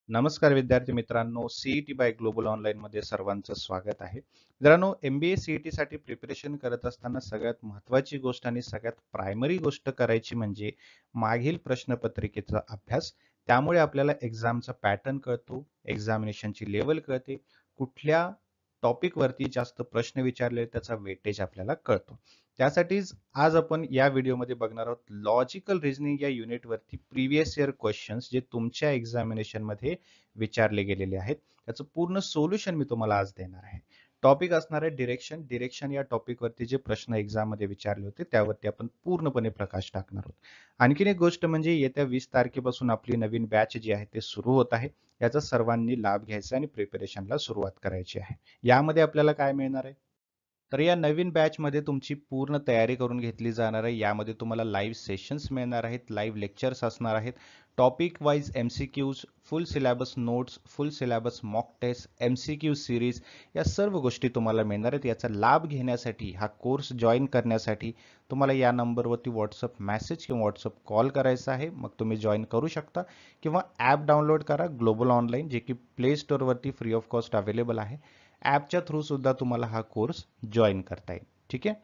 नमस्कार विद्यार्थी मित्रांनो, सीईटी बाय ग्लोबल ऑनलाईन मध्ये सर्वांचं स्वागत आहे. मित्रांनो, एमबीए सीईटी साठी प्रिपरेशन करत असताना सगळ्यात महत्त्वाची गोष्ट आणि सगळ्यात प्रायमरी गोष्ट करायची म्हणजे मागील प्रश्नपत्रिकेचा अभ्यास. त्यामुळे आपल्याला एक्झामचा पॅटर्न कळतो, एक्झामिनेशनची लेवल कळते, कुठल्या टॉपिक वरती जास्त प्रश्न विचारले त्याचा वेटेज आपल्याला कळतो. त्यासाठीच आज आपण या व्हिडिओमध्ये बघणार आहोत लॉजिकल रिझनिंग या युनिटवरती प्रिव्हियस इयर क्वेश्चन्स जे तुमच्या एक्झामिनेशन मध्ये विचारले गेलेले आहेत. त्याचं पूर्ण सोल्युशन मी तुम्हाला आज देणार आहे. टॉपिक असणार आहे डिरेक्शन. डिरेक्शन या टॉपिक वरती जे प्रश्न एक्झाम मध्ये विचारले होते त्यावरती आपण पूर्णपणे प्रकाश टाकणार आहोत. आणखीन एक गोष्ट म्हणजे येत्या 20 तारखेपासून आपली नवीन बॅच जी आहे ते सुरू होत आहे. याचा सर्वांनी लाभ घ्यायचा आणि प्रिपरेशनला सुरुवात करायची आहे. यामध्ये आपल्याला काय मिळणार आहे? तर या नवीन बॅचमध्ये तुमची पूर्ण तयारी करून घेतली जाणार आहे. यामध्ये तुम्हाला लाईव्ह सेशन्स मिळणार आहेत, लाईव्ह लेक्चर्स असणार आहेत, topic wise MCQs, full syllabus notes, full syllabus mock test, MCQ series या सर्व गोष्टी तुम्हाला मिळणार आहेत. याचा लाभ घेण्यासाठी, हा कोर्स जॉईन करण्यासाठी तुम्हाला या नंबरवरती व्हॉट्सअप मेसेज किंवा व्हॉट्सअप कॉल करायचा आहे. मग तुम्ही जॉईन करू शकता किंवा ॲप डाउनलोड करा ग्लोबल ऑनलाईन, जे की प्ले स्टोअरवरती फ्री ऑफ कॉस्ट अवेलेबल आहे. ॲपच्या थ्रू सुद्धा तुम्हाला हा कोर्स जॉईन करता येईल. ठीक आहे.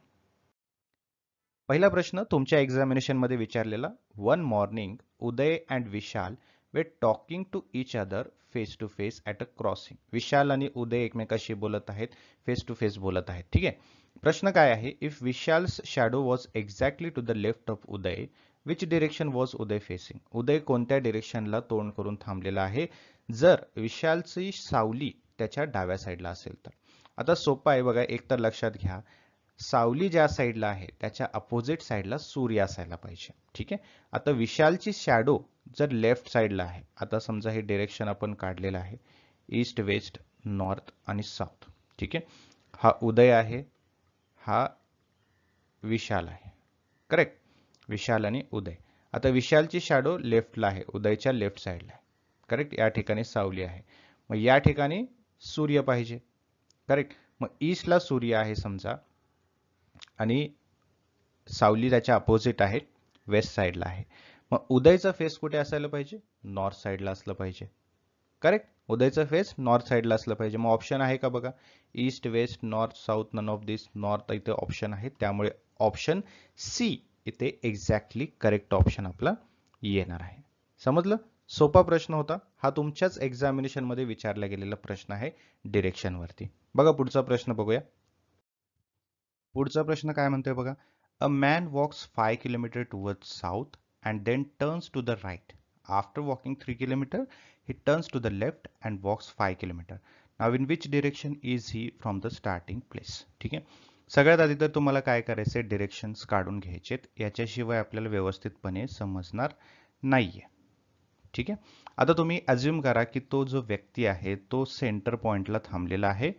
पहिला प्रश्न तुमच्या एक्झामिनेशन मध्ये विचारलेला, one morning Uday and Vishal were talking to each other face to face at a crossing. Vishal आणि उदय एकमेकाशी बोलत आहेत, फेस टू फेस बोलत आहेत. ठीक आहे. प्रश्न काय आहे? If Vishal's shadow was exactly to the left of Uday, which direction was Uday facing. Uday कोणत्या डिरेक्शनला तोंड करून थांबलेला आहे जर विशालची सावली त्याच्या डाव्या साईडला असेल तर? आता सोपं आहे बघा. एक तर लक्षात घ्या, सावली ज्या साईडला आहे त्याच्या अपोजिट साईडला सूर्य असायला पाहिजे. ठीक आहे. आता विशालची शॅडो जर लेफ्ट साईडला आहे, आता समजा हे डिरेक्शन आपण काढलेलं आहे, ईस्ट, वेस्ट, नॉर्थ आणि साऊथ. ठीक आहे. हा उदय आहे, हा विशाल आहे. करेक्ट. विशाल आणि उदय. आता विशालची शॅडो लेफ्टला आहे, उदयच्या लेफ्ट साईडला आहे. करेक्ट. या ठिकाणी सावली आहे. मग या ठिकाणी सूर्य पाहिजे. करेक्ट. मग ईस्टला सूर्य आहे समजा आणि सावली त्याच्या अपोजिट आहे, वेस्ट साईडला आहे. मग उदयचा फेस कुठे असायला पाहिजे? नॉर्थ साईडला असलं पाहिजे. करेक्ट. उदयचा फेस नॉर्थ साईडला असलं पाहिजे. मग ऑप्शन आहे का बघा? East, west, north, south, none of this. North इथे ऑप्शन आहे, त्यामुळे ऑप्शन सी इथे एक्झॅक्टली करेक्ट ऑप्शन आपला येणार आहे. समजलं? सोपा प्रश्न होता हा. तुमच्याच एक्झामिनेशन मध्ये विचारला गेलेला प्रश्न आहे डिरेक्शन वरती. बघा पुढचा प्रश्न बघूया. पुढचा प्रश्न काय म्हणतोय बघा. A man walks 5 kilometre towards south and then turns to the right. After walking 3 kilometre he turns to the left and walks 5 kilometer. Now in which direction is he from the starting place? ठीक आहे. सगळ्यात आधी तर तुम्हाला काय करायचंय, directions काढून घ्यायचेत. याच्याशिवाय आपल्याला व्यवस्थितपणे समजणार नाहीये. ठीक आहे. आता तुम्ही अज्युम करा की तो जो व्यक्ती आहे तो सेंटर पॉइंटला थांबलेला आहे,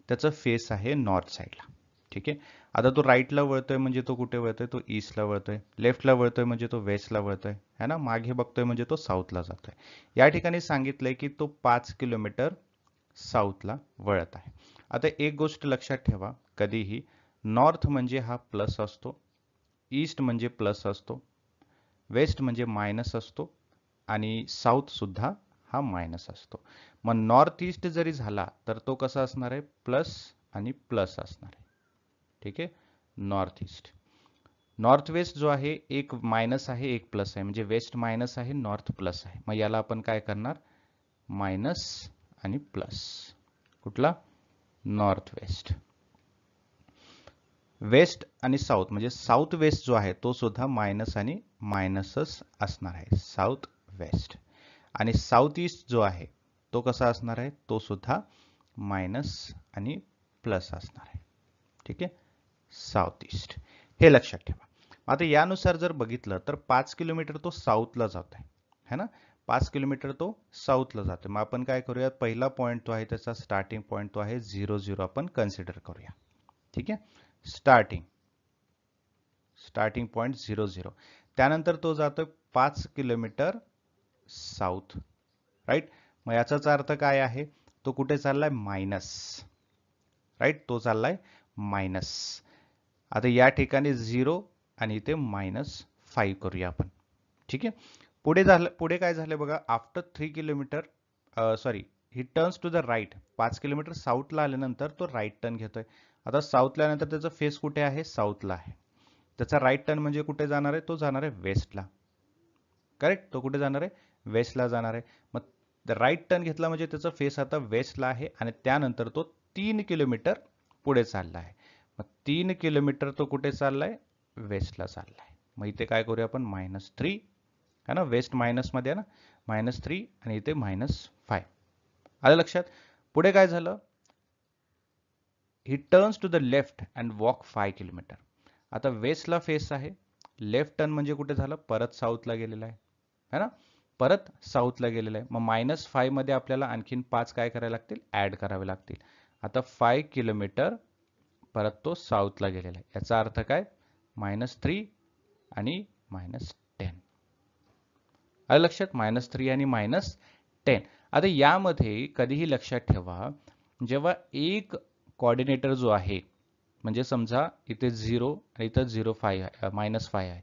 त्याचा फेस आहे नॉर्थ साईडला. ठीक आहे. आता तो राईटला वळतोय म्हणजे तो कुठे वळतोय? तो ईस्टला वळतोय. लेफ्टला वळतोय म्हणजे तो वेस्टला वळतोय, है ना. मागे बघतोय म्हणजे तो साऊथला जातोय. या ठिकाणी सांगितलंय की तो 5 किलोमीटर साऊथला वळत आहे. आता एक गोष्ट लक्षात ठेवा, कधीही नॉर्थ म्हणजे हा प्लस असतो, ईस्ट म्हणजे प्लस असतो, वेस्ट म्हणजे मायनस असतो आणि साऊथ सुद्धा हा मायनस असतो. मग नॉर्थ ईस्ट जरी झाला तर तो कसा असणार आहे? प्लस आणि प्लस असणार आहे. ठीक आहे. North east. नॉर्थ वेस्ट जो आहे, एक मायनस आहे एक प्लस आहे, म्हणजे वेस्ट मायनस आहे, नॉर्थ प्लस आहे. मग याला आपण काय करणार? मायनस आणि प्लस. कुठला? North west. वेस्ट आणि साऊथ म्हणजे साऊथ वेस्ट जो आहे तो सुद्धा मायनस आणि मायनसच असणार आहे, साऊथ वेस्ट. आणि साऊथ ईस्ट जो आहे तो कसा असणार आहे? तो सुद्धा मायनस आणि प्लस असणार आहे. ठीक आहे. South east. हे लक्षात ठेवा. आता यानुसार जर बघितलं तर 5 किलोमीटर तो साऊथला जात आहे ना. 5 किलोमीटर तो साऊथला जातोय. मग आपण काय करूया, पहिला पॉईंट तो आहे त्याचा स्टार्टिंग पॉईंट तो आहे 0 आपण कन्सिडर करूया. ठीक आहे. स्टार्टिंग पॉईंट 0 त्यानंतर तो जातोय 5 किलोमीटर साऊथ. राईट. मग याचाच अर्थ काय आहे? तो कुठे चाललाय? मायनस. राईट. तो चाललाय मायनस. आता या ठिकाणी 0 आणि इथे -5 करूया आपण. ठीक आहे. पुढे काय झालं बघा. After 3 kilometre sorry, he turns to the right. 5 kilometre साऊथला आल्यानंतर तो राईट टर्न घेतोय. आता साऊथला आल्यानंतर त्याचा फेस कुठे आहे? साऊथला आहे. त्याचा राईट टर्न म्हणजे कुठे जाणार आहे? तो जाणार आहे वेस्टला. करेक्ट? तो कुठे जाणार आहे? वेस्टला जाणार आहे. मग राईट टर्न घेतला म्हणजे त्याचा फेस आता वेस्टला आहे आणि त्यानंतर तो 3 किलोमीटर पुढे चालला आहे. मग 3 किलोमीटर तो कुठे चाललाय? वेस्टला चाललाय. मग इथे काय करूया आपण? -3 है ना, वेस्ट मायनसमध्ये आहे ना, -3 आणि इथे -5. आलं लक्षात? पुढे काय झालं? He turns to the left and walk 5 kilometre. आता वेस्टला फेस आहे. लेफ्ट टर्न म्हणजे कुठे झालं? परत साऊथला गेलेला आहे. है ना, परत साऊथला गेलेला आहे. मग -5 मध्ये आपल्याला आणखीन 5 काय करायला लागतील? ऍड करावे लागतील. आता 5 किलोमीटर परत तो साऊथला गेलेला आहे. याचा अर्थ काय? -3 आणि -10. आलं लक्षात? -3 आणि -10. आता यामध्ये कधीही लक्षात ठेवा, जेव्हा एक कोऑर्डिनेटर जो आहे, म्हणजे समजा इथे 0 आणि इथं -5 आहे,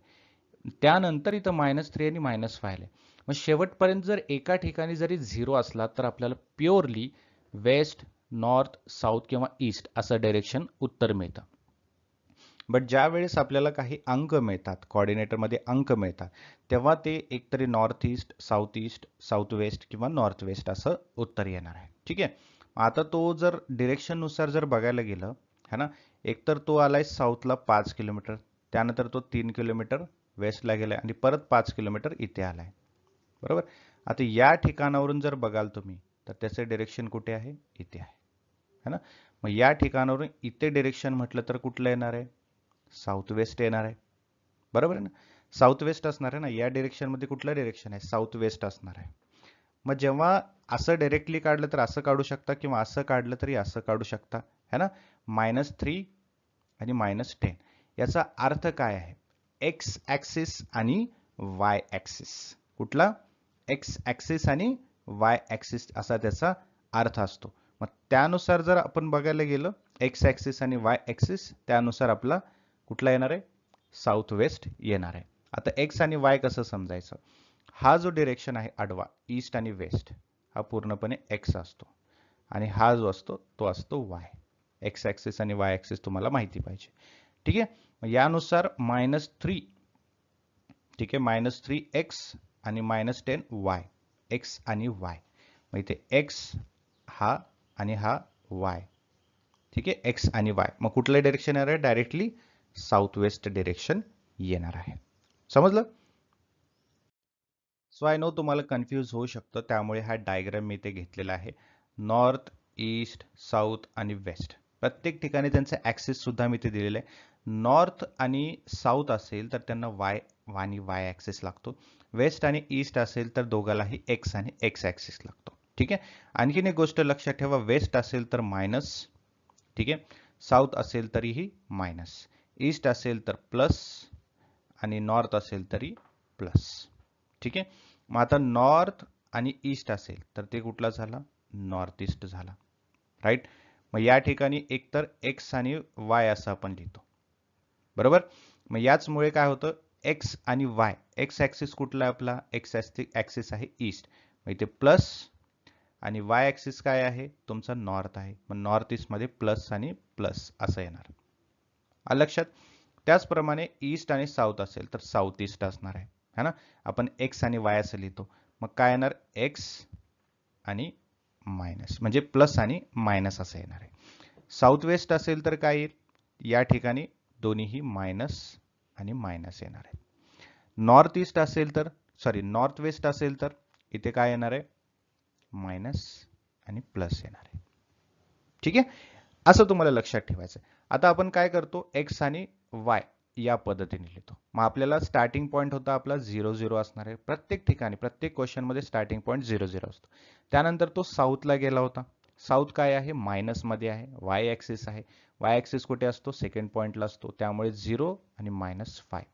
त्यानंतर इथं -3 आणि -5 आहे. मग शेवटपर्यंत जर एका ठिकाणी जरी 0 असला तर आपल्याला प्युअरली वेस्ट, नॉर्थ, साऊथ किंवा ईस्ट असं डायरेक्शन उत्तर मिळतं. बट ज्या वेळेस आपल्याला काही अंक मिळतात, कोऑर्डिनेटरमध्ये अंक मिळतात, तेव्हा ते एकतरी नॉर्थ ईस्ट, साऊथ वेस्ट किंवा नॉर्थ वेस्ट असं उत्तर येणार आहे. ठीक आहे. आता तो जर डिरेक्शन नुसार जर बघायला गेलं है ना, एकतर तो आलाय साऊथला 5 किलोमीटर, त्यानंतर तो 3 किलोमीटर वेस्टला गेलाय आणि परत 5 किलोमीटर इथे आलाय. बरोबर. आता या ठिकाणावरून जर बघाल तुम्ही तर त्याचे डिरेक्शन कुठे आहे? इथे आहे. है ना. मग या ठिकाणावरून इथे डिरेक्शन म्हटलं तर कुठलं येणार आहे? साऊथ वेस्ट येणार आहे. बरोबर आहे ना, साऊथ वेस्ट असणार आहे ना. या डिरेक्शन मध्ये कुठलं डिरेक्शन आहे? साऊथ वेस्ट असणार आहे. मग जेव्हा असं डायरेक्टली काढलं तर असं काढू शकता किंवा असं काढलं तरी असं काढू शकता, है ना. -3 आणि -10. याचा अर्थ काय आहे? एक्स ऍक्सिस आणि वाय ऍक्सिस. कुठला? एक्स ऍक्सिस आणि वाय ऍक्सिस असा त्याचा अर्थ असतो. मग त्यानुसार जर आपण बघायला गेलं एक्स ऍक्सिस आणि वाय ऍक्सिस, त्यानुसार आपला कुठला येणार आहे? साऊथ वेस्ट येणार आहे. आता एक्स आणि वाय कसं समजायचं? हा जो डिरेक्शन आहे आडवा, ईस्ट आणि वेस्ट, हा पूर्णपणे एक्स असतो आणि हा जो असतो तो असतो वाय. एक्स ऍक्सिस आणि वाय ऍक्सिस तुम्हाला माहिती पाहिजे. ठीक आहे. मग यानुसार -3, ठीक आहे, -3 एक्स आणि -10 वाय. एक्स आणि वाय. मग इथे एक्स हा आणि हा वाय. ठीक आहे, एक्स आणि वाय. मग कुठलं डायरेक्शन येणार आहे? डायरेक्टली साऊथ वेस्ट डायरेक्शन येणार आहे. समजलं? सो आय नो तुम्हाला कन्फ्यूज होऊ शकतं, त्यामुळे हा डायग्राम मी इथे घेतलेला आहे. नॉर्थ, ईस्ट, साऊथ आणि वेस्ट प्रत्येक ठिकाणी त्यांचं ऍक्सिस सुद्धा मी इथे दिलेलं आहे. नॉर्थ आणि साऊथ असेल तर त्यांना वाय आणि वाय ऍक्सिस लागतो. वेस्ट आणि ईस्ट असेल तर दोघालाही एक्स आणि एक्स ऍक्सिस लागतो. ठीक आहे. आणखीन एक गोष्ट लक्षात ठेवा, वेस्ट असेल तर मायनस, ठीक आहे, साऊथ असेल तरीही मायनस, ईस्ट असेल तर प्लस आणि नॉर्थ असेल तरी प्लस. ठीक आहे. मग आता नॉर्थ आणि ईस्ट असेल तर ते कुठला झाला? नॉर्थ ईस्ट झाला. राईट. मग या ठिकाणी एकतर एक्स आणि वाय असं आपण लिहितो. बरोबर. मग याचमुळे काय होतं? एक्स आणि वाय, एक्स ऍक्सिस कुठला आहे आपला? एक्स ऍक्सिस आहे ईस्ट. मग इथे प्लस आणि वाय ऍक्सिस काय आहे? तुमचा नॉर्थ आहे. मग नॉर्थ ईस्ट मध्ये प्लस आणि प्लस असं येणार. आलं लक्षात? त्याचप्रमाणे ईस्ट आणि साऊथ असेल तर साऊथ ईस्ट असणार आहे, है ना. आपण एक्स आणि वाय असं लिहितो. मग काय येणार? एक्स आणि मायनस, म्हणजे प्लस आणि मायनस असं येणार आहे. साऊथ वेस्ट असेल तर काय येईल? या ठिकाणी दोन्हीही मायनस आणि मायनस येणार आहे. नॉर्थ ईस्ट असेल तर, सॉरी, नॉर्थ वेस्ट असेल तर इथे काय येणार आहे? मायनस आणि प्लस येणार आहे. ठीक आहे. असं तुम्हाला लक्षात ठेवायचं. आता आपण काय करतो? एक्स आणि वाय या पद्धतीने लिहितो. मग आपल्याला स्टार्टिंग पॉईंट होता आपला 0 0 असणार आहे. प्रत्येक ठिकाणी प्रत्येक क्वेश्चन मध्ये स्टार्टिंग पॉईंट 0 0 असतो. त्यानंतर तो साऊथला गेला होता. साऊथ काय आहे? मायनस मध्ये आहे. वाय ऍक्सिस आहे. वाय ऍक्सिस कुठे असतो? सेकंड पॉईंटला असतो. त्यामुळे 0 आणि -5.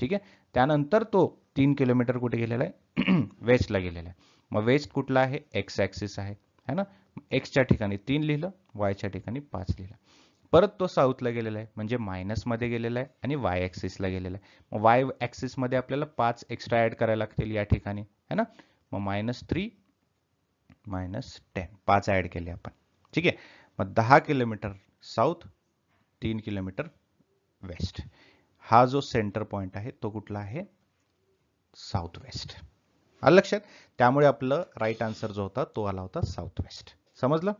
ठीक आहे. त्यानंतर तो 3 किलोमीटर कुठे गेलेला आहे? वेस्टला गेलेला आहे. मग वेस्ट कुठला आहे? एक्स ऍक्सिस आहे, है ना. एक्सच्या ठिकाणी 3 लिहिलं, वायच्या ठिकाणी 5 लिहिलं. परत तो साऊथला गेलेला आहे, म्हणजे मायनस मध्ये गेलेला आहे आणि वाय ऍक्सिसला गेलेला आहे. मग वाय ऍक्सिस मध्ये आपल्याला 5 एक्स्ट्रा ऍड करायला लागतील या ठिकाणी, है ना. मग -3 -10 5 ऍड केले आपण. ठीक आहे. मग 10 किलोमीटर साऊथ, 3 किलोमीटर वेस्ट. हा जो सेंटर पॉइंट आहे तो कुठला आहे? South west. आलं लक्षात? त्यामुळे आपलं राईट आन्सर जो होता तो आला होता साऊथ वेस्ट. समजलं?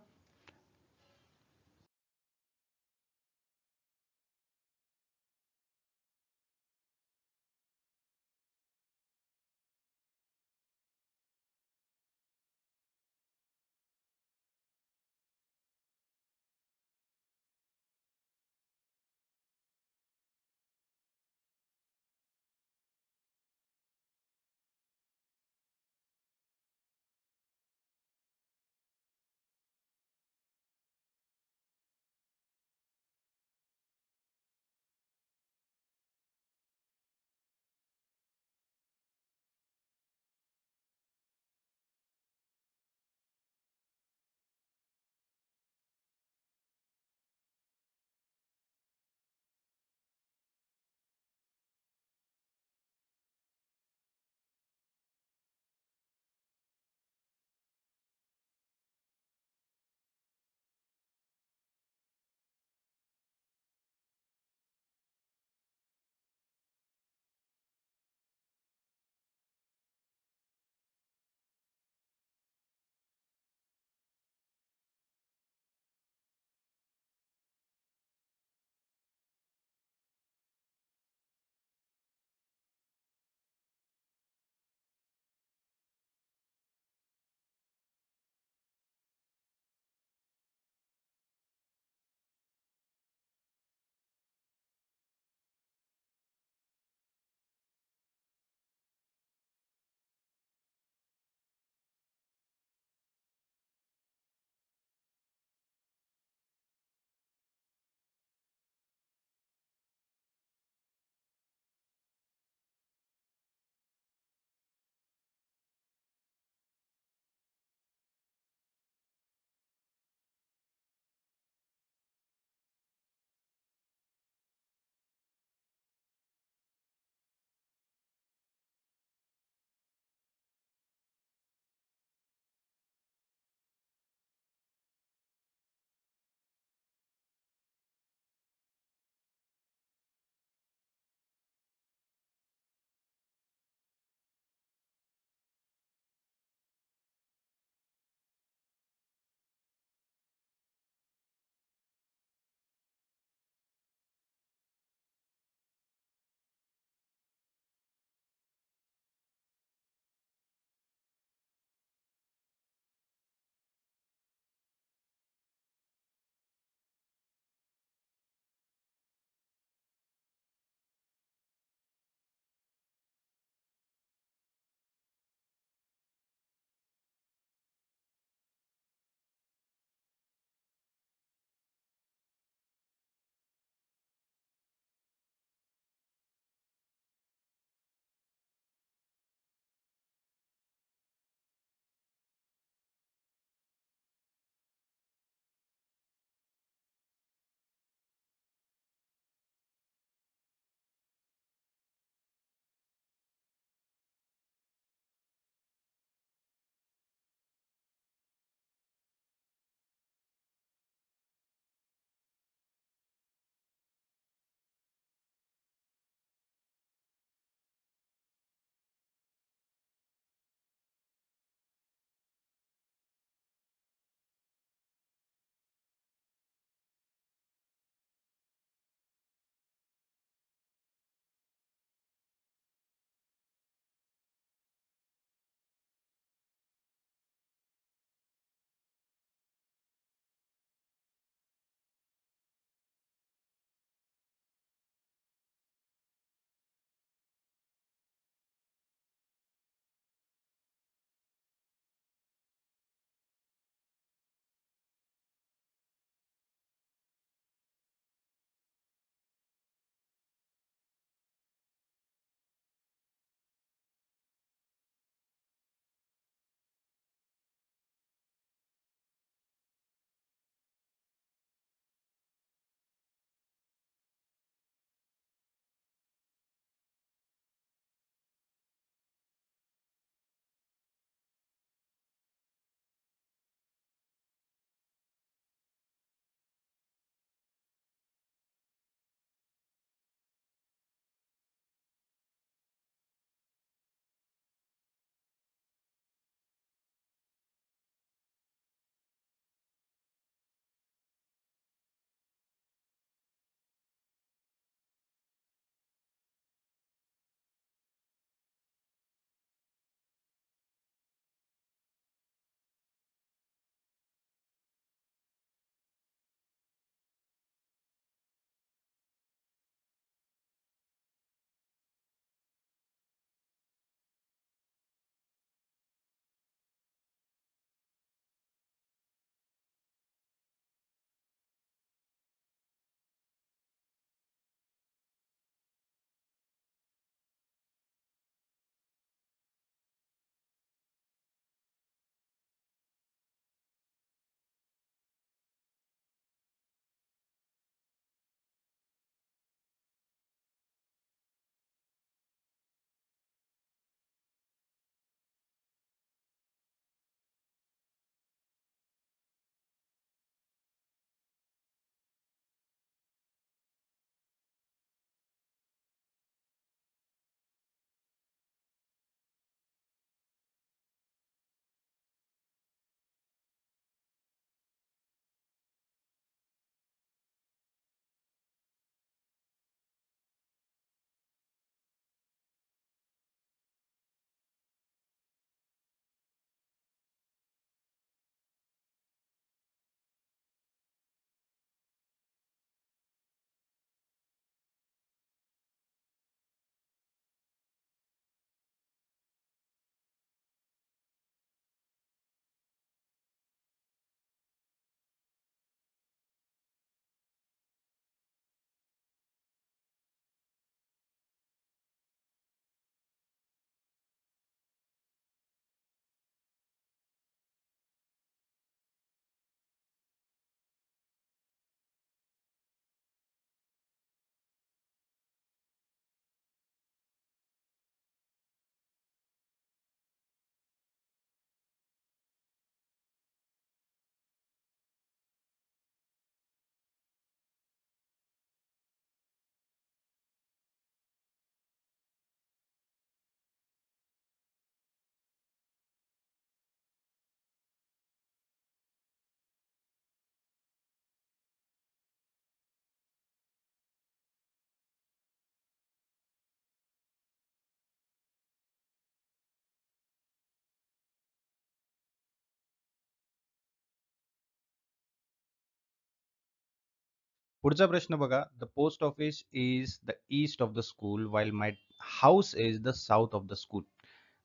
पुढचा प्रश्न बघा. The post office is the east of the school while my house is the south of the school.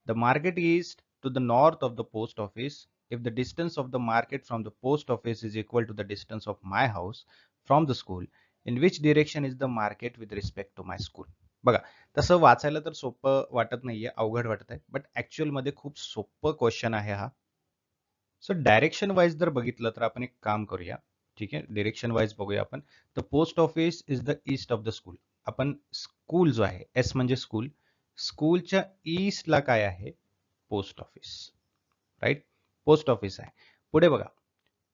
The market is to the north of the post office. If the distance of the market from the post office is equal to the distance of my house from the school, in which direction is the market with respect to my school? बघा, तसं वाचायला तर सोपं वाटत नाहीये, अवघड वाटत आहे, बट ऍक्च्युअल मध्ये खूप सोपं क्वेश्चन आहे हा. सो डायरेक्शन वाईज जर बघितलं तर आपण एक काम करूया. ठीक आहे, डायरेक्शन वाईज बघूया आपण. The post office is the east of the school. आपण स्कूल जो आहे, एस म्हणजे स्कूल, स्कूलच्या ईस्टला काय आहे? Post office. Right, post office आहे. पुढे बघा,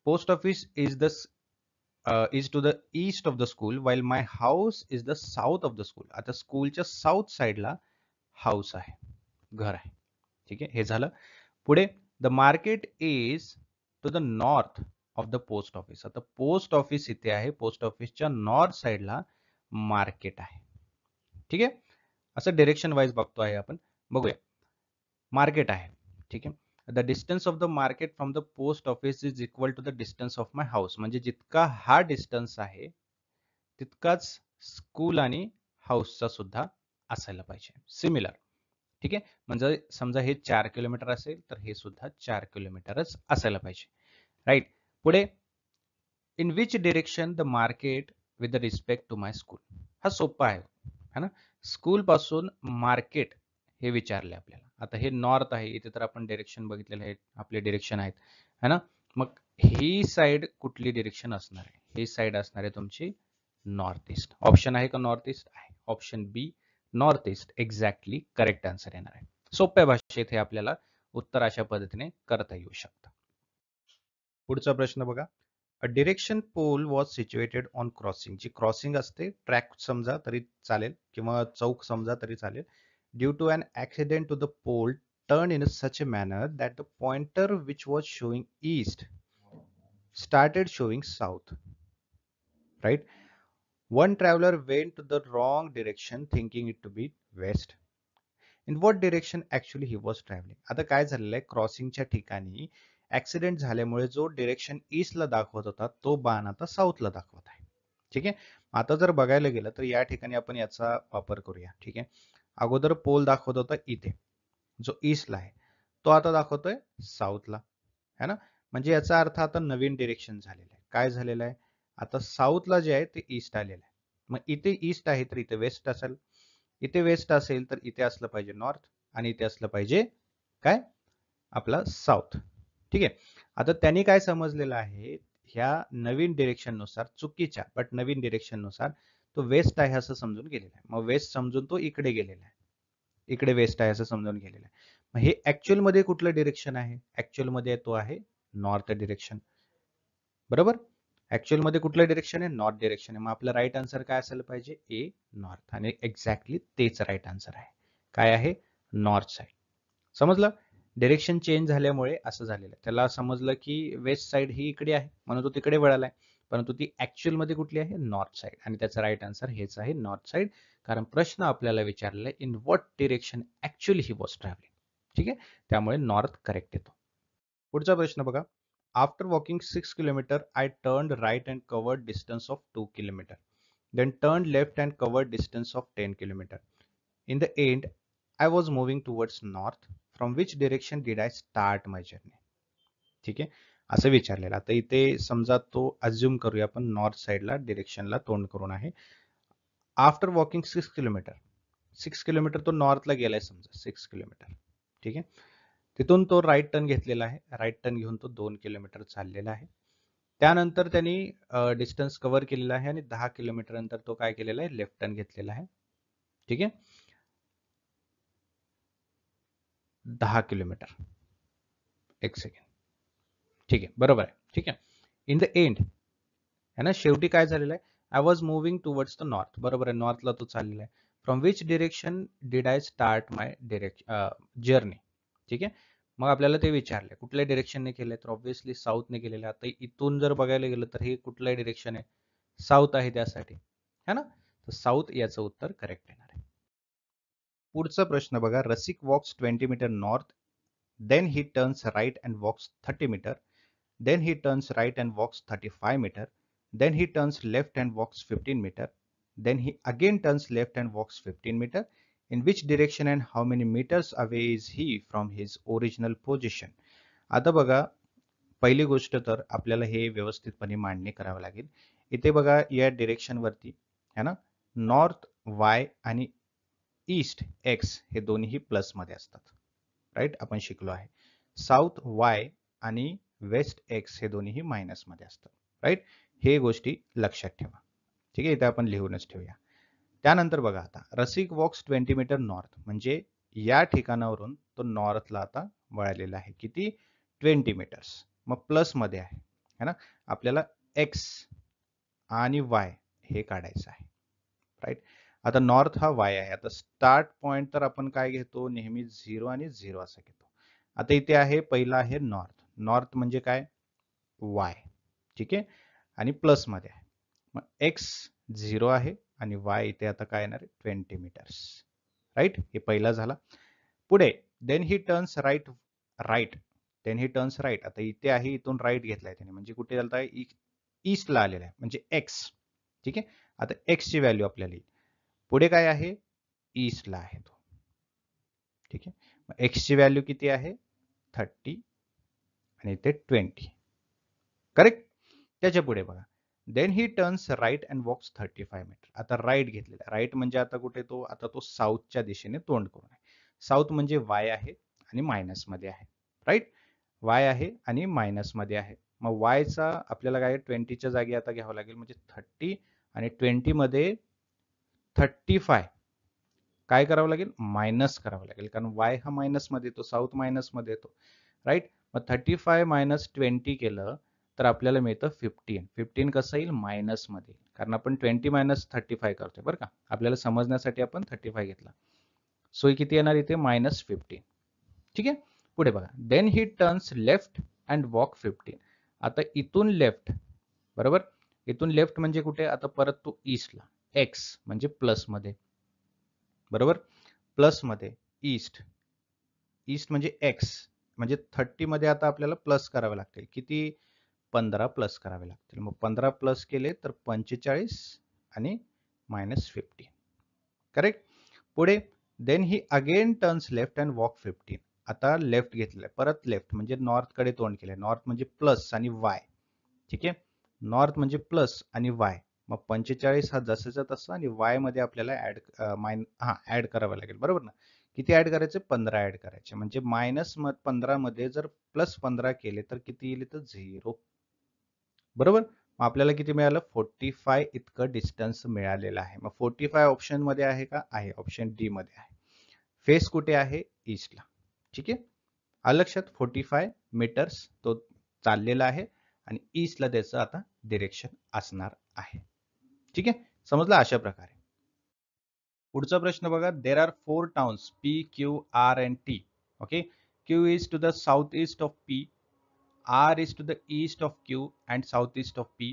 post office is to the east of the school while my house is the south of the school. आता स्कूलच्या साऊथ साईडला हाऊस आहे, घर आहे. ठीक आहे, हे झालं. पुढे the market is to the north of the post office. आता पोस्ट ऑफिस इथे आहे, पोस्ट ऑफिसच्या नॉर्थ साईडला मार्केट आहे. ठीक आहे, असं डायरेक्शन वाईज बघतो आहे आपण. बघूया, मार्केट आहे. ठीक आहे, the distance of the market from the post office is equal to the distance of my house. म्हणजे जितका हा डिस्टन्स आहे तितकाच स्कूल आणि हाऊसचा सुद्धा असायला पाहिजे, सिमिलर. ठीक आहे, म्हणजे समजा हे 4 किलोमीटर असेल तर हे सुद्धा 4 किलोमीटरच असायला पाहिजे. राईट. पुढे, in which direction the market with the respect to my school. हा सोपा आहे, है ना. स्कूल पासून मार्केट हे विचारले आपल्याला. आता हे नॉर्थ आहे, इथे तर आपण डिरेक्शन बघितलेलं आहे, आपले डिरेक्शन आहेत, है ना. मग ही साइड कुठली डिरेक्शन असणार आहे? ही साइड असणार आहे तुमची नॉर्थ ईस्ट. ऑप्शन आहे का नॉर्थ ईस्ट? आहे. Option B north east exactly correct answer येणार आहे. सोप्या भाषेत हे आपल्याला उत्तर अशा पद्धतीने करता येऊ शकतं. पुढचा प्रश्न बघा. A direction pole was situated on crossing. जी क्रॉसिंग असते, ट्रॅक समजा तरी चालेल किंवा चौक समजा तरी चालेल. Due to an accident to the pole turned in such a manner that the pointer which was showing east started showing south. Right? One traveler went to the wrong direction thinking it to be west. In what direction actually he was traveling? आता काय झालेलं आहे, क्रॉसिंगच्या ठिकाणी accident झाल्यामुळे जो direction ईस्टला दाखवत होता तो बाण आता साऊथला दाखवत आहे. ठीक आहे, आता जर बघायला गेलं तर या ठिकाणी आपण याचा वापर करूया. ठीक आहे, अगोदर पोल दाखवत होता इथे, जो ईस्टला आहे, तो आता दाखवतोय साऊथला, है ना. म्हणजे याचा अर्थ आता नवीन डिरेक्शन झालेलं आहे. काय झालेलं आहे, आता साऊथला जे आहे ते ईस्ट आलेलं आहे. मग इथे ईस्ट आहे तर इथे वेस्ट असेल, इथे वेस्ट असेल तर इथे असलं पाहिजे नॉर्थ, आणि इथे असलं पाहिजे काय, आपला साऊथ. ठीक आहे, आता त्यांनी काय समजलेलं आहे, ह्या नवीन डिरेक्शन नुसार, चुकीच्या बट नवीन डिरेक्शन नुसार तो वेस्ट आहे असं समजून गेलेला आहे. मग वेस्ट समजून तो इकडे गेलेला आहे, इकडे वेस्ट आहे असं समजून गेलेलं आहे. मग हे ऍक्च्युअल मध्ये कुठलं डिरेक्शन आहे? ऍक्च्युअल मध्ये तो आहे नॉर्थ डिरेक्शन. बरोबर, ऍक्च्युअल मध्ये कुठलं डिरेक्शन आहे? नॉर्थ डिरेक्शन आहे. मग आपलं राईट आन्सर काय असायला पाहिजे? ए नॉर्थ. आणि एक्झॅक्टली तेच राईट आन्सर आहे. काय आहे? North side. समजलं? डिरेक्शन चेंज झाल्यामुळे असं झालेलं आहे. त्याला समजलं की वेस्ट साइड ही इकडे आहे म्हणून तो तिकडे वळालाय, परंतु ती ऍक्च्युअल मध्ये कुठली आहे? North side. आणि त्याचा राईट आन्सर हेच आहे, नॉर्थ साइड. कारण प्रश्न आपल्याला विचारलेला आहे in what direction actually he was travelling. ठीक आहे, त्यामुळे नॉर्थ करेक्ट येतो. पुढचा प्रश्न बघा. After walking 6 kilometre I turn right and covered distance of 2 kilometre, then turn left and covered distance of 10 kilometre. In the end I was moving towards north. From which direction did I start my journey? ठीक आहे, असं विचारलेलं. आता इथे समजा तो assume करूया आपण नॉर्थ साईडला डिरेक्शनला तोंड करून आहे. आफ्टर वॉकिंग 6 किलोमीटर, 6 किलोमीटर तो नॉर्थला गेलाय समजा, 6 किलोमीटर. ठीक आहे, तिथून तो राईट टर्न घेतलेला आहे. राईट टर्न घेऊन तो 2 किलोमीटर चाललेला आहे. त्यानंतर त्यांनी डिस्टन्स कव्हर केलेला आहे आणि 10 किलोमीटर नंतर तो काय केलेला आहे? लेफ्ट टर्न घेतलेला आहे. ठीक आहे, 10 किलोमीटर, एक सेकंड. ठीक आहे, बरोबर आहे. ठीक आहे, इन द एंड है ना, शेवटी काय झालेलं आहे? I was moving towards the north. बरोबर आहे, नॉर्थला तो चाललेला आहे. From which direction did I start my journey? ठीक आहे, मग आपल्याला ते विचारले कुठल्या डिरेक्शनने केलंय, तर ऑब्व्हियसली साऊथने केलेलं आहे. आता इथून जर बघायला गेलं तर हे कुठलं डिरेक्शन आहे? साऊथ आहे त्यासाठी, है ना. तर साऊथ याचं उत्तर करेक्ट येणार आहे. पुढचा प्रश्न बघा. Rasik walks 20 metre north, then he turns right and walks 30 metre, then he turns right and walks 35 meter, then he turns left and walks 15 meter, then he again turns left and walks 15 meter. In which direction and how many meters away is he from his original position? आता बघा, पहिली गोष्ट तर आपल्याला हे व्यवस्थितपणे मांडणी करावं लागेल. इथे बघा या डिरेक्शन वरती है ना, नॉर्थ वाय आणि ईस्ट एक्स हे दोन्ही प्लस मध्ये असतात, राईट, आपण शिकलो आहे. साऊथ वाय आणि वेस्ट एक्स हे दोन्ही मायनस मध्ये असतात, राईट. हे गोष्टी लक्षात ठेवा. ठीक आहे, इथे आपण लिहूनच ठेवूया. त्यानंतर बघा, आता रसिक वॉक्स 20 मीटर नॉर्थ, म्हणजे या ठिकाणावरून तो नॉर्थला आता वळलेला आहे. किती? 20 मीटर्स. मग प्लस मध्ये आहे है ना. आपल्याला एक्स आणि वाय हे काढायचं आहे, राईट. आता नॉर्थ हा वाय आहे. आता स्टार्ट पॉइंट तर आपण काय घेतो, नेहमी 0 आणि 0 असं घेतो. आता इथे आहे, पहिला आहे नॉर्थ. नॉर्थ म्हणजे काय? वाय. ठीक आहे, आणि प्लस मध्ये आहे. मग एक्स 0 आहे आणि वाय इथे आता काय येणार आहे? 20 मीटर्स, राईट. हे पहिला झाला. पुढे then he turns right, right, then he turns right. आता इथे आहे, इथून राईट घेतलाय त्याने, म्हणजे कुठे चालत आहे? ईस्टला आलेला आहे, म्हणजे एक्स. ठीक आहे, आता एक्स ची व्हॅल्यू आपल्याला येईल. पुढे काय आहे? ईस्टला आहे तो. ठीक आहे, मग एक्स ची व्हॅल्यू किती आहे? 30 आणि इथे 20, करेक्ट. त्याच्या पुढे बघा, then he turns right and walks 35 metre. आता राईट घेतलेला, राईट म्हणजे आता कुठे तो? आता तो साऊथच्या दिशेने तोंड करून आहे. साऊथ म्हणजे वाय आहे आणि मायनस मध्ये आहे, राईट. वाय आहे आणि मायनस मध्ये आहे. मग वायचा आपल्याला काय 20च्या जागी आता घ्यावं लागेल, म्हणजे 30 आणि 20 मध्ये 35 काय करावं लागेल? मायनस करावं लागेल, कारण वाय हा मायनस मध्ये येतो, साऊथ मायनस मध्ये येतो, राईट. मग 35 मायनस 20 केलं तर आपल्याला मिळतं 15. 15 कसं येईल? मायनस मध्ये, कारण आपण 20 मायनस 35 करतोय बरं का. आपल्याला समजण्यासाठी आपण 35 घेतला. सो किती येणार इथे? मायनस 15. ठीक आहे, पुढे बघा, then he turns left and walk 15. आता इथून लेफ्ट, बरोबर, इथून लेफ्ट म्हणजे कुठे? आता परत तो ईस्टला, एक्स म्हणजे प्लस मध्ये, बरोबर, प्लस मध्ये. ईस्ट, ईस्ट म्हणजे एक्स, म्हणजे 30 मध्ये आता आपल्याला प्लस करावे लागतील. किती? 15 प्लस करावे लागतील. मग 15 प्लस केले तर 45 आणि मायनस 15, करेक्ट. पुढे then he again turns left and walk 15. आता लेफ्ट घेतलंय, परत लेफ्ट म्हणजे नॉर्थ कडे तोंड केलंय. नॉर्थ म्हणजे प्लस आणि वाय. ठीक आहे, नॉर्थ म्हणजे प्लस आणि वाय. मग 45 हा जसंचा तसं, आणि वाय मध्ये आपल्याला ऍड करावं लागेल, बरोबर ना. किती ऍड करायचे? 15 ऍड करायचे. म्हणजे मायनस 15 मध्ये जर प्लस 15 केले तर किती येईल? तर 0, बरोबर. मग आपल्याला किती मिळालं? 45 इतकं डिस्टन्स मिळालेलं आहे. मग 45 ऑप्शन मध्ये आहे का? आहे, ऑप्शन डी मध्ये आहे. फेस कुठे आहे? ईस्टला. ठीक आहे, आलं लक्षात. 45 मीटर्स तो चाललेला आहे आणि ईस्टला त्याचं आता डिरेक्शन असणार आहे. ठीक आहे, समजलं अशा प्रकारे. पुढचा प्रश्न बघा, there are 4 towns P, Q, R and T. Okay, Q is to the south east of P, R is to the east of Q and southeast of P,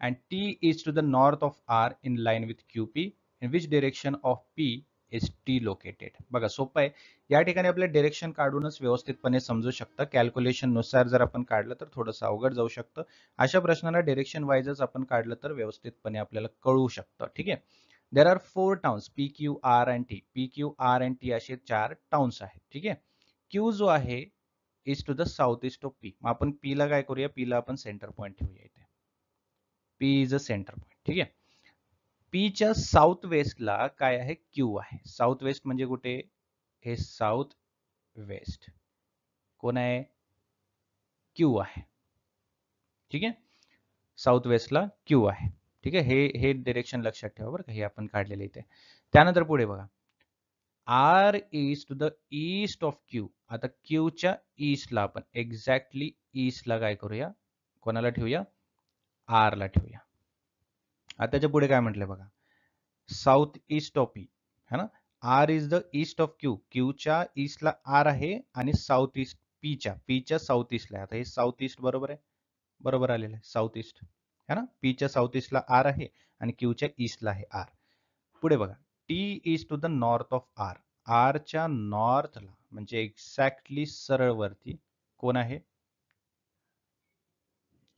and T is to the north of R in line with QP. In which direction of P is T located? बघा, सोपं आहे. या ठिकाणी आपल्या direction काढूनच व्यवस्थितपणे समजू शकतं. Calculation नुसार जर आपण काढलं तर थोडंसं अवघड जाऊ शकतं. अशा प्रश्नाला डिरेक्शन वाईजच आपण काढलं तर व्यवस्थितपणे आपल्याला कळू शकतं. ठीक आहे, there are 4 towns P, Q, R and T. P, Q, R and T असे 4 टाउन्स आहेत. ठीक आहे, क्यू जो आहे is to the south east of P. मग आपण पी ला काय करूया? पी ला आपण सेंटर पॉईंट ठेवूया इथे. P is a centre point. ठीक आहे, पीच्या साऊथ वेस्टला काय आहे? क्यू आहे. साऊथ वेस्ट म्हणजे कुठे? हे साऊथ वेस्ट कोण आहे? क्यू आहे. ठीक आहे, साऊथ वेस्टला क्यू आहे. ठीक आहे, हे डिरेक्शन लक्षात ठेवा बरं का, हे आपण काढलेले इथे. त्यानंतर पुढे बघा, R is to the east of Q. आता क्यूच्या ईस्टला आपण एक्झॅक्टली ईस्टला काय करूया? कोणाला ठेवूया? आर ला ठेवूया. आता त्याच्या पुढे काय म्हटलंय बघा, साऊथ ईस्ट ऑफ पी है ना. R is the east of Q. क्यूच्या ईस्टला आर आहे आणि साऊथ ईस्ट पीच्या साऊथ ईस्टला आहे. आता हे साऊथ ईस्ट बरोबर आहे, बरोबर आलेलं आहे साऊथ ईस्ट है ना. पीच्या साऊथ ईस्टला आर आहे आणि क्यूच्या ईस्टला आहे आर. पुढे बघा, T is to the north of R. आरच्या नॉर्थला म्हणजे एक्झॅक्टली सरळ वरती कोण आहे?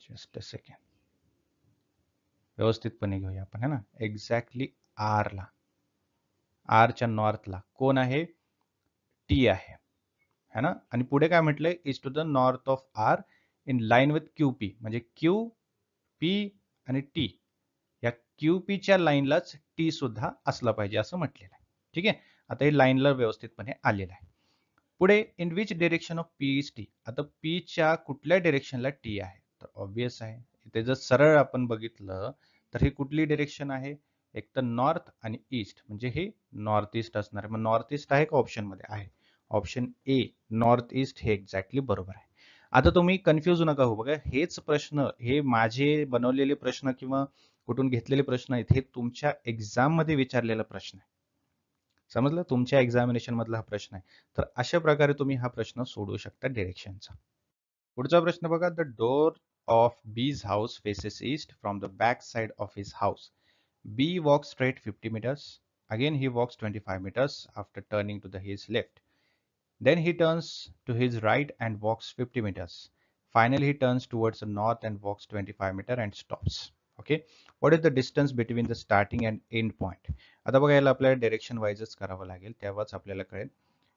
Just a second. व्यवस्थितपणे घेऊया आपण, है ना. एक्झॅक्टली आरला, आरच्या नॉर्थला कोण आहे, टी आहे, है ना. आणि पुढे काय म्हटलंय, is to the north of R in line with Q P, म्हणजे क्यू पी आणि टी, या क्यू पीच्या लाईनलाच टी सुद्धा असला पाहिजे असं म्हटलेलं आहे. ठीक आहे, आता हे लाईनला व्यवस्थितपणे आलेलं आहे. पुढे in which direction of P is T, आता पी च्या कुठल्या डिरेक्शनला टी आहे, तर ऑब्विस आहे इथे जर सरळ आपण बघितलं तर ही कुठली डिरेक्शन आहे, एक तर नॉर्थ आणि ईस्ट, म्हणजे हे नॉर्थ ईस्ट असणार आहे. मग नॉर्थ ईस्ट आहे का ऑप्शन मध्ये, आहे. ऑप्शन ए नॉर्थ ईस्ट हे एक्झॅक्टली बरोबर आहे. आता तुम्ही कन्फ्यूज नका हो, बघा हेच प्रश्न, हे माझे बनवलेले प्रश्न किंवा कुठून घेतलेले प्रश्न आहेत, हे तुमच्या एक्झाम मध्ये विचारलेला प्रश्न आहे. समजलं, तुमच्या एक्झामिनेशन मधला हा प्रश्न आहे. तर अशा प्रकारे तुम्ही हा प्रश्न सोडवू शकता डिरेक्शनचा. पुढचा प्रश्न बघा, the door of B's house faces east from the back side of his house. B walks straight 50 meters. Again he walks 25 meters after turning to his left. Then he turns to his right and walks 50 meters. Finally, he turns towards the north and walks 25 meters and stops. Okay. What is the distance between the starting and end point? आता बघा याला आपल्याला direction वाईजच करावं लागेल, तेव्हाच आपल्याला कळेल.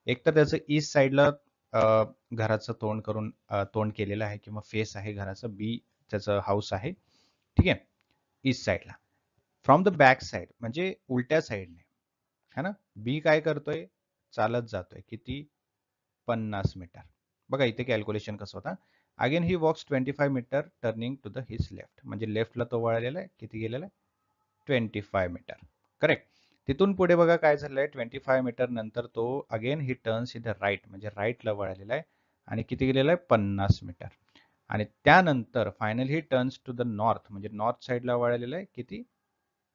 एक तर त्याचं ईस्ट साईडला घराचं तोंड करून तोंड केलेलं आहे किंवा फेस आहे घराचं, बी त्याचं हाऊस आहे. ठीक आहे, ईस्ट साईडला. फ्रॉम द बॅक साइड म्हणजे उलट्या साईडने, है ना. बी काय करतोय, चालत जातोय, किती, 50 मीटर. बघा इथे कॅल्क्युलेशन कसं होता. Again he walks 25 metre turning to the his left, म्हणजे लेफ्टला तो वळलेला आहे, किती गेलेला आहे, 25 मीटर. करेक्ट. तिथून पुढे बघा काय झालंय, 25 मीटर नंतर तो again he turns in the right, म्हणजे राईटला वळलेला आहे आणि किती गेलेला आहे, 50 मीटर. आणि त्यानंतर finally he turns to the north, म्हणजे नॉर्थ साईडला वळलेला आहे, किती,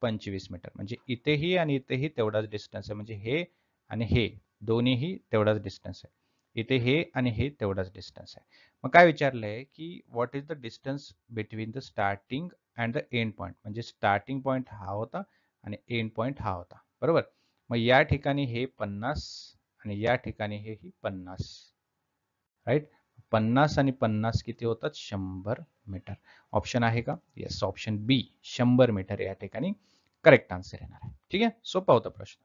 25 मीटर. म्हणजे इथेही आणि इथेही तेवढाच डिस्टन्स आहे, म्हणजे हे आणि हे दोन्हीही तेवढाच डिस्टन्स आहे. इथे हे आणि हे तेवढाच डिस्टन्स आहे. मग काय विचारलंय की what is the distance between the starting and the end point, म्हणजे स्टार्टिंग पॉइंट हा होता आणि एंड पॉइंट हा होता, बरोबर. मग या ठिकाणी हे 50 आणि या ठिकाणी हे 50, राईट. 50 आणि 50 किती होतात, 100 मीटर. ऑप्शन आहे का, येस, ऑप्शन बी 100 मीटर या ठिकाणी करेक्ट आन्सर येणार आहे. ठीक आहे, सोपा होता प्रश्न.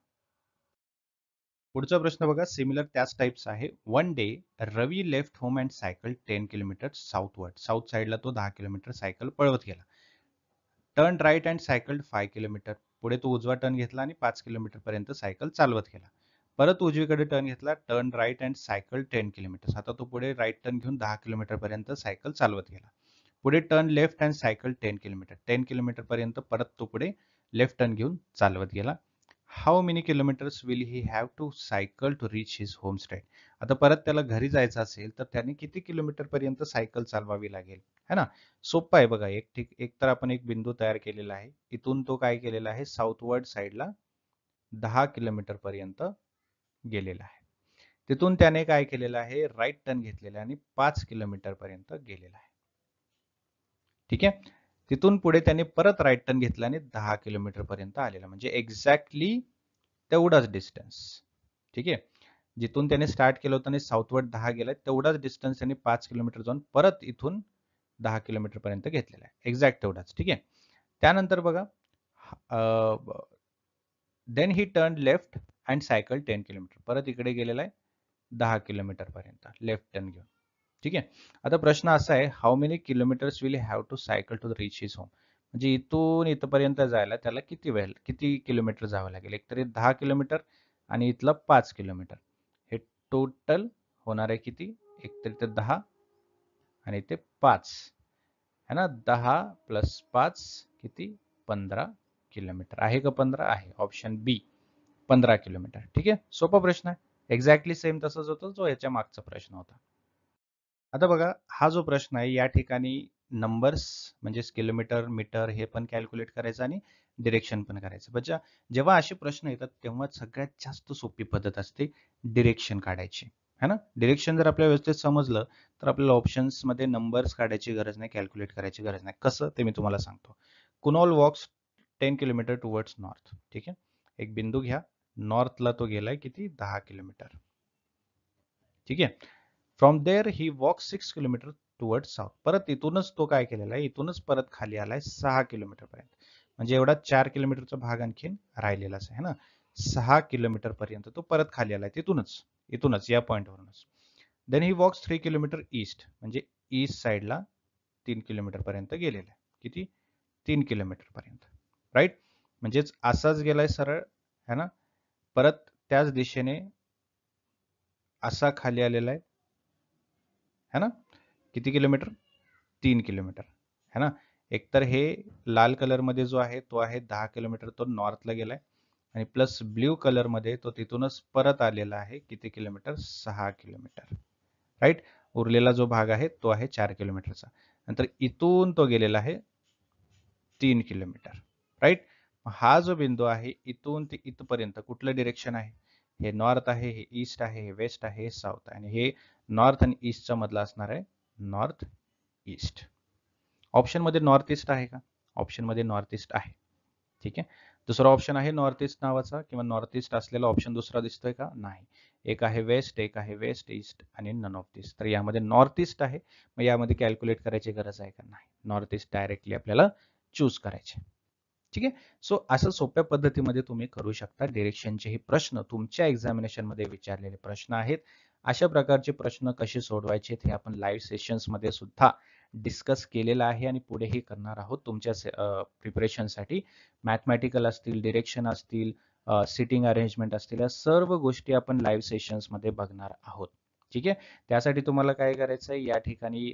पुढचा प्रश्न बघा, सिमिलर त्याच टाइप्स आहे. One day Ravi left home and cycle 10 kilometre southward, south साईडला तो 10 किलोमीटर सायकल पळवत गेला. Turn right and cycle 5 kilometre, पुढे तो उजवा टर्न घेतला आणि 5 किलोमीटर पर्यंत सायकल चालवत गेला. परत उजवीकडे टर्न घेतला, turn right and cycle 10 kilometre, आता तो पुढे राईट टर्न घेऊन 10 किलोमीटर पर्यंत सायकल चालवत गेला. पुढे turn left and cycle 10 kilometre, 10 kilometre पर्यंत परत तो पुढे लेफ्ट टर्न घेऊन चालवत गेला. How many kilometres will he have to cycle to reach his home state, आता परत त्याला घरी जायचं असेल तर त्याने किती किलोमीटर पर्यंत सायकल चालवावी लागेल, है ना. सोपं आहे बघा, एक तर आपण एक बिंदू तयार केलेला आहे, इथून तो काय केलेला आहे, साऊथवर्ड साईडला 10 किलोमीटर पर्यंत गेलेला आहे. तिथून त्याने काय केलेलं आहे, राईट टर्न घेतलेला आहे आणि 5 किलोमीटर पर्यंत गेलेला आहे. ठीक आहे, तिथून पुढे त्याने परत राईट टर्न घेतला आणि 10 किलोमीटर पर्यंत आलेला, म्हणजे एक्झॅक्टली तेवढाच डिस्टन्स. ठीक आहे, जिथून त्याने स्टार्ट केलं होतं आणि साऊथवर्ड 10 गेलाय, तेवढाच डिस्टन्स त्याने 5 किलोमीटर जाऊन परत इथून 10 किलोमीटर पर्यंत घेतलेला आहे, एक्झॅक्ट तेवढाच. ठीक आहे, त्यानंतर बघा, then he turn left and cycle 10 kilometre, परत इकडे गेलेला आहे 10 किलोमीटर पर्यंत लेफ्ट टर्न घेऊन. ठीक आहे, आता प्रश्न असा आहे, how many kilometres will have to cycle to reach his home, म्हणजे इथून इथपर्यंत जायला त्याला किती वेळ, किती किलोमीटर जावं लागेल, एकतरी 10 किलोमीटर आणि इथलं 5 किलोमीटर, हे टोटल होणार आहे किती, एकतरी ते 10 आणि ते 5, है ना. 10 + 5 किती, 15 किलोमीटर आहे का, 15 आहे, ऑप्शन बी 15 किलोमीटर. ठीक आहे, सोपा प्रश्न आहे, एक्झॅक्टली सेम तसंच होतं जो याच्या मागचा प्रश्न होता. आता बघा, हा जो प्रश्न आहे या ठिकाणी नंबर्स म्हणजे किलोमीटर, मीटर हे पण कॅल्क्युलेट करायचं आणि डिरेक्शन पण करायचं. म्हणजे जेव्हा असे प्रश्न येतात तेव्हा सगळ्यात जास्त सोपी पद्धत असते डिरेक्शन काढायची, है ना. डिरेक्शन जर आपल्याला व्यवस्थित समजलं तर आपल्याला ऑप्शन्स मध्ये नंबर्स काढायची गरज नाही, कॅल्क्युलेट करायची गरज नाही. कसं ते मी तुम्हाला सांगतो. कुनॉल वॉक्स 10 किलोमीटर टुवर्ड्स नॉर्थ. ठीक आहे, एक बिंदू घ्या, नॉर्थला तो गेलाय किती, 10 किलोमीटर. ठीक आहे, from there he walk 6 kilometre toward south, परत इथूनच तो काय केलेला आहे, इथूनच परत खाली आलाय 6 किलोमीटर पर्यंत. म्हणजे एवढा 4 किलोमीटरचा भाग आणखीन राहिलेलाच आहे ना. 6 किलोमीटर पर्यंत तो परत खाली आलाय इथूनच या पॉईंटवरूनच. Then he walks 3 kilometre east, म्हणजे ईस्ट साईडला 3 किलोमीटर पर्यंत गेलेला आहे. किती? 3 किलोमीटर पर्यंत, राईट. म्हणजेच असाच गेलाय सरळ, है ना. परत त्याच दिशेने असा खाली आलेला आहे, है ना. किती किलोमीटर? 3 किलोमीटर, है ना. एकतर हे लाल कलरमध्ये जो आहे तो आहे 10 किलोमीटर, तो नॉर्थला गेलाय, आणि प्लस ब्ल्यू कलरमध्ये तो तिथूनच परत आलेला आहे. किती किलोमीटर? 6 kilometre, right. उरलेला जो भाग आहे तो आहे 4 किलोमीटरचा. नंतर इथून तो गेलेला आहे 3 किलोमीटर, राईट. हा जो बिंदू आहे इथून ते इथपर्यंत कुठलं डिरेक्शन आहे? हे नॉर्थ आहे, हे ईस्ट आहे, हे वेस्ट आहे, हे साऊथ आहे, आणि हे नॉर्थ आणि ईस्टच्या मधला असणार आहे नॉर्थ ईस्ट. ऑप्शन मध्ये नॉर्थ ईस्ट आहे का? ऑप्शन मध्ये नॉर्थ ईस्ट आहे. ठीक आहे. दुसरा ऑप्शन आहे नॉर्थ ईस्ट नावाचा, किंवा नॉर्थ ईस्ट असलेला ऑप्शन दुसरा दिसतोय का? नाही. एक आहे वेस्ट, एक आहे वेस्ट ईस्ट, आणि नन ऑफ दिस. तर यामध्ये नॉर्थ ईस्ट आहे. मग यामध्ये कॅल्क्युलेट करायची गरज आहे का? नाही. नॉर्थ ईस्ट डायरेक्टली आपल्याला चूज करायचे. ठीक आहे. सो असं सोप्या पद्धतीमध्ये तुम्ही करू शकता. डिरेक्शनचे हे प्रश्न तुमच्या एक्झामिनेशन मध्ये विचारलेले प्रश्न आहेत. अशा प्रकारचे प्रश्न कसे सोडवायचे हे आपण लाईव्ह सेशन्स मध्ये सुद्धा डिस्कस केलेलं आहे, आणि पुढेही करणार आहोत तुमच्या प्रिपरेशनसाठी. मॅथमॅटिकल असतील, डिरेक्शन असतील, सिटिंग अरेंजमेंट असतील, या सर्व गोष्टी आपण लाईव्ह सेशन्स मध्ये बघणार आहोत. ठीक आहे. त्यासाठी तुम्हाला काय करायचं आहे, या ठिकाणी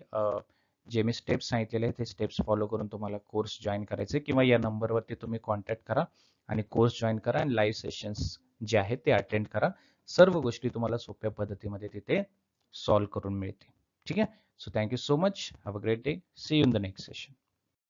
जे मी स्टेप्स सांगितलेले आहेत ते स्टेप्स फॉलो करून तुम्हाला कोर्स जॉईन करायचे, किंवा या नंबरवरती तुम्ही कॉन्टॅक्ट करा आणि कोर्स जॉईन करा, आणि लाईव्ह सेशन्स जे आहेत ते अटेंड करा. सर्व गोष्टी तुम्हाला सोप्या पद्धतीमध्ये तिथे सॉल्व्ह करून मिळतील. ठीक आहे. So thank you so much. Have a great day. See you in the next session.